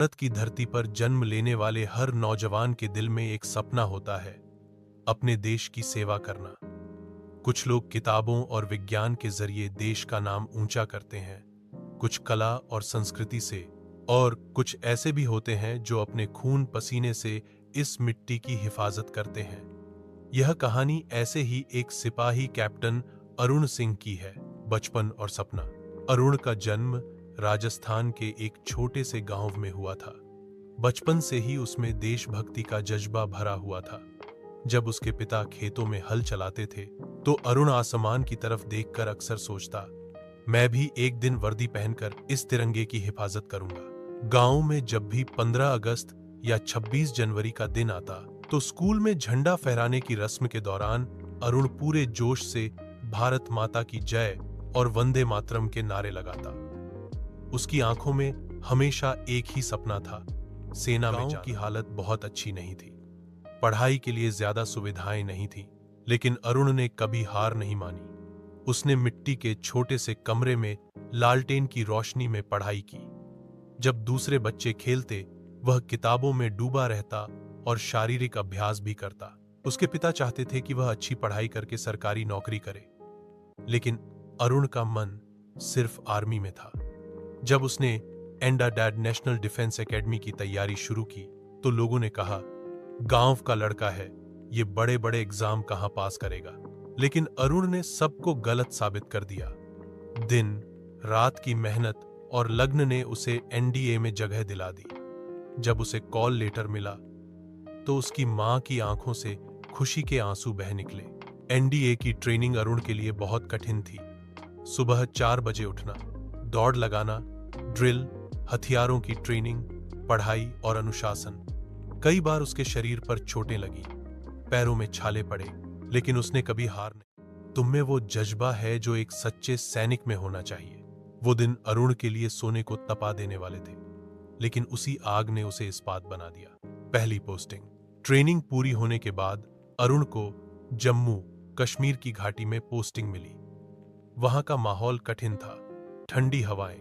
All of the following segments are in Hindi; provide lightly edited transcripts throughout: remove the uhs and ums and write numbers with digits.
भारत की धरती पर जन्म लेने वाले हर नौजवान के दिल में एक सपना होता है, अपने देश की सेवा करना। कुछ लोग किताबों और विज्ञान के जरिए देश का नाम ऊंचा करते हैं, कुछ कला और संस्कृति से, और कुछ ऐसे भी होते हैं जो अपने खून पसीने से इस मिट्टी की हिफाजत करते हैं। यह कहानी ऐसे ही एक सिपाही कैप्टन अरुण सिंह की है। बचपन और सपना। अरुण का जन्म राजस्थान के एक छोटे से गांव में हुआ था। बचपन से ही उसमें देशभक्ति का जज्बा भरा हुआ था। जब उसके पिता खेतों में हल चलाते थे तो अरुण आसमान की तरफ देखकर अक्सर सोचता, मैं भी एक दिन वर्दी पहनकर इस तिरंगे की हिफाजत करूंगा। गांव में जब भी 15 अगस्त या 26 जनवरी का दिन आता तो स्कूल में झंडा फहराने की रस्म के दौरान अरुण पूरे जोश से भारत माता की जय और वंदे मातरम के नारे लगाता। उसकी आंखों में हमेशा एक ही सपना था, सेना में जाना। गांव की हालत बहुत अच्छी नहीं थी, पढ़ाई के लिए ज्यादा सुविधाएं नहीं थी, लेकिन अरुण ने कभी हार नहीं मानी। उसने मिट्टी के छोटे से कमरे में लालटेन की रोशनी में पढ़ाई की। जब दूसरे बच्चे खेलते, वह किताबों में डूबा रहता और शारीरिक अभ्यास भी करता। उसके पिता चाहते थे कि वह अच्छी पढ़ाई करके सरकारी नौकरी करे, लेकिन अरुण का मन सिर्फ आर्मी में था। जब उसने एंडाडैड नेशनल डिफेंस एकेडमी की तैयारी शुरू की तो लोगों ने कहा, गांव का लड़का है, ये बड़े बड़े एग्जाम कहां पास करेगा। लेकिन अरुण ने सबको गलत साबित कर दिया। दिन रात की मेहनत और लग्न ने उसे एनडीए में जगह दिला दी। जब उसे कॉल लेटर मिला तो उसकी मां की आंखों से खुशी के आंसू बह निकले। एनडीए की ट्रेनिंग अरुण के लिए बहुत कठिन थी। सुबह 4 बजे उठना, दौड़ लगाना, ड्रिल, हथियारों की ट्रेनिंग, पढ़ाई और अनुशासन। कई बार उसके शरीर पर चोटें लगी, पैरों में छाले पड़े, लेकिन उसने कभी हार नहीं। तुम में वो जज्बा है जो एक सच्चे सैनिक में होना चाहिए। वो दिन अरुण के लिए सोने को तपा देने वाले थे, लेकिन उसी आग ने उसे इस्पात बना दिया। पहली पोस्टिंग। ट्रेनिंग पूरी होने के बाद अरुण को जम्मू कश्मीर की घाटी में पोस्टिंग मिली। वहां का माहौल कठिन था, ठंडी हवाएं,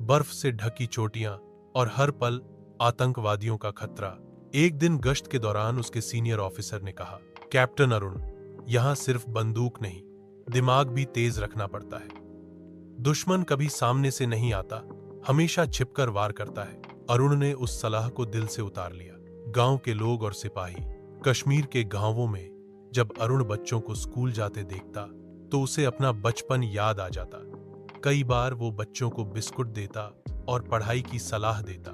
बर्फ से ढकी चोटियां और हर पल आतंकवादियों का खतरा। एक दिन गश्त के दौरान उसके सीनियर ऑफिसर ने कहा, कैप्टन अरुण, यहां सिर्फ बंदूक नहीं, दिमाग भी तेज रखना पड़ता है। दुश्मन कभी सामने से नहीं आता, हमेशा छिपकर वार करता है। अरुण ने उस सलाह को दिल से उतार लिया। गांव के लोग और सिपाही। कश्मीर के गांवों में जब अरुण बच्चों को स्कूल जाते देखता तो उसे अपना बचपन याद आ जाता। कई बार वो बच्चों को बिस्कुट देता और पढ़ाई की सलाह देता।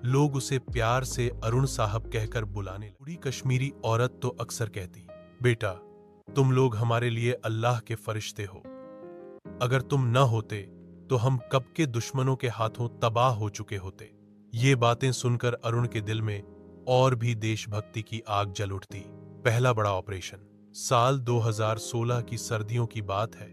लोग उसे प्यार से अरुण साहब कहकर बुलाने लगे। बूढ़ी कश्मीरी औरत तो अक्सर कहती, बेटा, तुम लोग हमारे लिए अल्लाह के फरिश्ते हो। अगर तुम न होते तो हम कब के दुश्मनों के हाथों तबाह हो चुके होते। ये बातें सुनकर अरुण के दिल में और भी देशभक्ति की आग जल उठती। पहला बड़ा ऑपरेशन। साल 2016 की सर्दियों की बात है।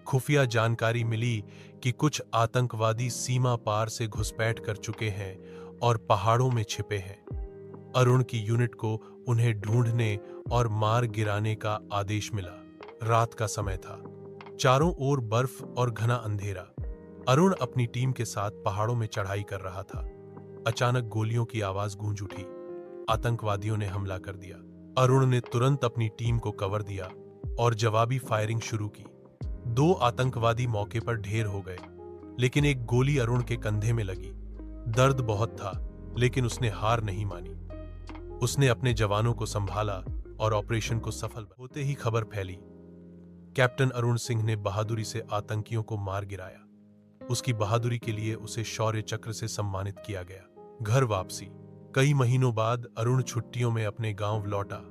खुफिया जानकारी मिली कि कुछ आतंकवादी सीमा पार से घुसपैठ कर चुके हैं और पहाड़ों में छिपे हैं। अरुण की यूनिट को उन्हें ढूंढने और मार गिराने का आदेश मिला। रात का समय था, चारों ओर बर्फ और घना अंधेरा। अरुण अपनी टीम के साथ पहाड़ों में चढ़ाई कर रहा था। अचानक गोलियों की आवाज गूंज उठी। आतंकवादियों ने हमला कर दिया। अरुण ने तुरंत अपनी टीम को कवर दिया और जवाबी फायरिंग शुरू की। 2 आतंकवादी मौके पर ढेर हो गए, लेकिन एक गोली अरुण के कंधे में लगी। दर्द बहुत था, लेकिन उसने हार नहीं मानी। उसने अपने जवानों को संभाला और ऑपरेशन को सफल होते ही खबर फैली, कैप्टन अरुण सिंह ने बहादुरी से आतंकियों को मार गिराया। उसकी बहादुरी के लिए उसे शौर्य चक्र से सम्मानित किया गया। घर वापसी। कई महीनों बाद अरुण छुट्टियों में अपने गांव लौटा।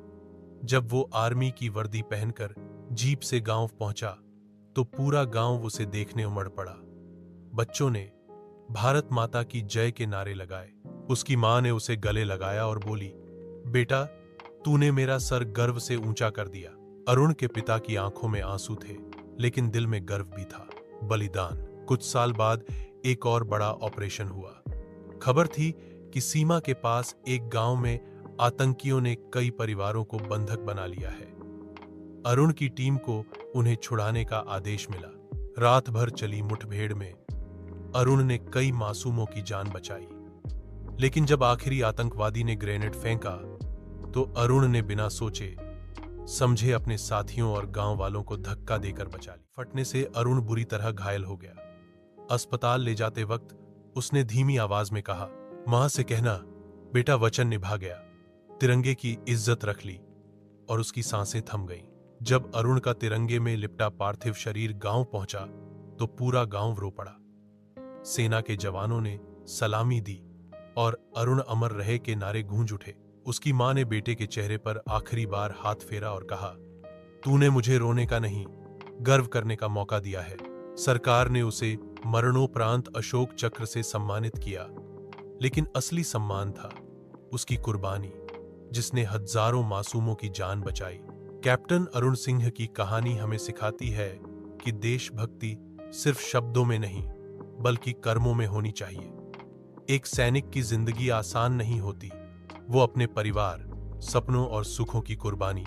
जब वो आर्मी की वर्दी पहनकर जीप से गांव पहुंचा तो पूरा गांव उसे देखने उमड़ पड़ा। बच्चों ने भारत माता की जय के नारे लगाए। उसकी मां ने उसे गले लगाया और बोली, बेटा, तूने मेरा सर गर्व से ऊंचा कर दिया। अरुण के पिता की आंखों में आंसू थे, लेकिन दिल में गर्व भी था। बलिदान। कुछ साल बाद एक और बड़ा ऑपरेशन हुआ। खबर थी कि सीमा के पास एक गांव में आतंकियों ने कई परिवारों को बंधक बना लिया है। अरुण की टीम को उन्हें छुड़ाने का आदेश मिला। रात भर चली मुठभेड़ में अरुण ने कई मासूमों की जान बचाई। लेकिन जब आखिरी आतंकवादी ने ग्रेनेड फेंका तो अरुण ने बिना सोचे समझे अपने साथियों और गांव वालों को धक्का देकर बचा ली। फटने से अरुण बुरी तरह घायल हो गया। अस्पताल ले जाते वक्त उसने धीमी आवाज में कहा, मां से कहना बेटा वचन निभा गया, तिरंगे की इज्जत रख ली। और उसकी सांसें थम गईं। जब अरुण का तिरंगे में लिपटा पार्थिव शरीर गांव पहुंचा तो पूरा गांव रो पड़ा। सेना के जवानों ने सलामी दी और अरुण अमर रहे के नारे गूंज उठे। उसकी मां ने बेटे के चेहरे पर आखिरी बार हाथ फेरा और कहा, तूने मुझे रोने का नहीं, गर्व करने का मौका दिया है। सरकार ने उसे मरणोपरांत अशोक चक्र से सम्मानित किया, लेकिन असली सम्मान था उसकी कुर्बानी, जिसने हजारों मासूमों की जान बचाई। कैप्टन अरुण सिंह की कहानी हमें सिखाती है कि देशभक्ति सिर्फ शब्दों में नहीं बल्कि कर्मों में होनी चाहिए। एक सैनिक की जिंदगी आसान नहीं होती, वो अपने परिवार, सपनों और सुखों की कुर्बानी